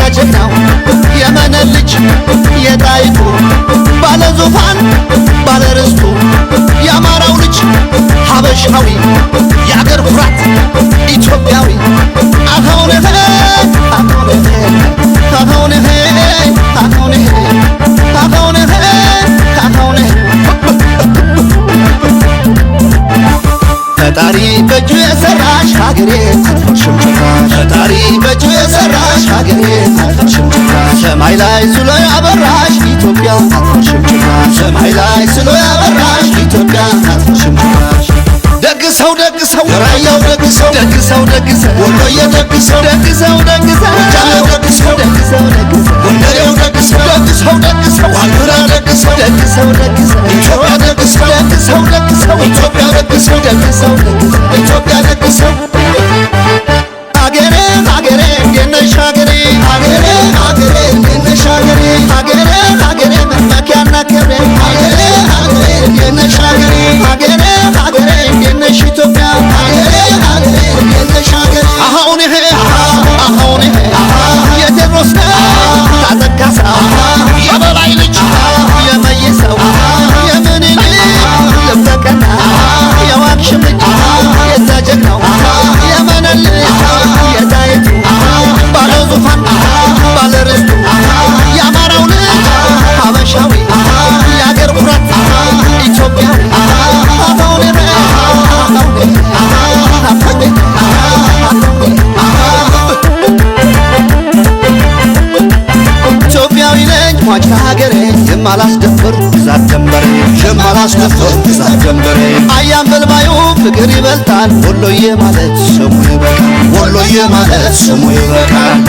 ጀግናው የመነን ልጅ የጣይቱ ባለ ዙፋን ባለ ርስቱ የአማራው ልጅ ሀበሻዊ የአገር ኩራት ኢትዮጵያዊ አሁንህ ፈጣሪ በእጁ የሰራሽ ሀገሬ አትፈርሽም ጭራሽ ፈጣሪ በእጁ የሰራሽ ሀገሬ አትፈርሽም ጭራሽ ሰማይ ላይ ስሎ ያበራሽ ኢትዮጵያ አትፈርሽም ጭራሽ ሰማይ ላይ ስሎ ያበራሽ ኢትዮጵያ አትፈርሽም ጭራሽ ደግሰው ራያው ደግሰው ወሎዬ ደግሰው ጎጃሜው ደግሰው ጎንደሬው ደግሰው ዋልድራ ደግሰው ኢትዮጵያ ደግሰው ኢትዮጵያ ደግሰው ኢትዮጵያ ደግሰው ሀገሬ እንዴት ነሽ ሀገሬ እንዴት ነሽ ሀገሬ መመኪያና ክብሬ ሀገሬ እንዴት ነሽ ሀገሬ እንዴት ነሽ ኢትዮጵያ ሀገሬ እንዴት ነሽ ሀገሬ አሁን ይሄ የቴዎድሮስ ታጠቃሳ የበላይ ልጅ የመይሰው የምኒልክ ልበቀና የዋክሽም ልጅ የዛ ጀግናው የመነን ልጅ የጣይቱ ባለ ዙፋን ባለ ርስቱ የአማራው ልጅ ሀበሻዊ የአገር ኩራት ኢትዮጵያዊ ኢትዮጵያዊ ነኝ ሟች ለሀገሬ የማላስደፍር ግዛት ደንበሬ አያም በልባዩ ፍቅር ይበልጣል ወሎዬ ማለት ስሙ ይበቃል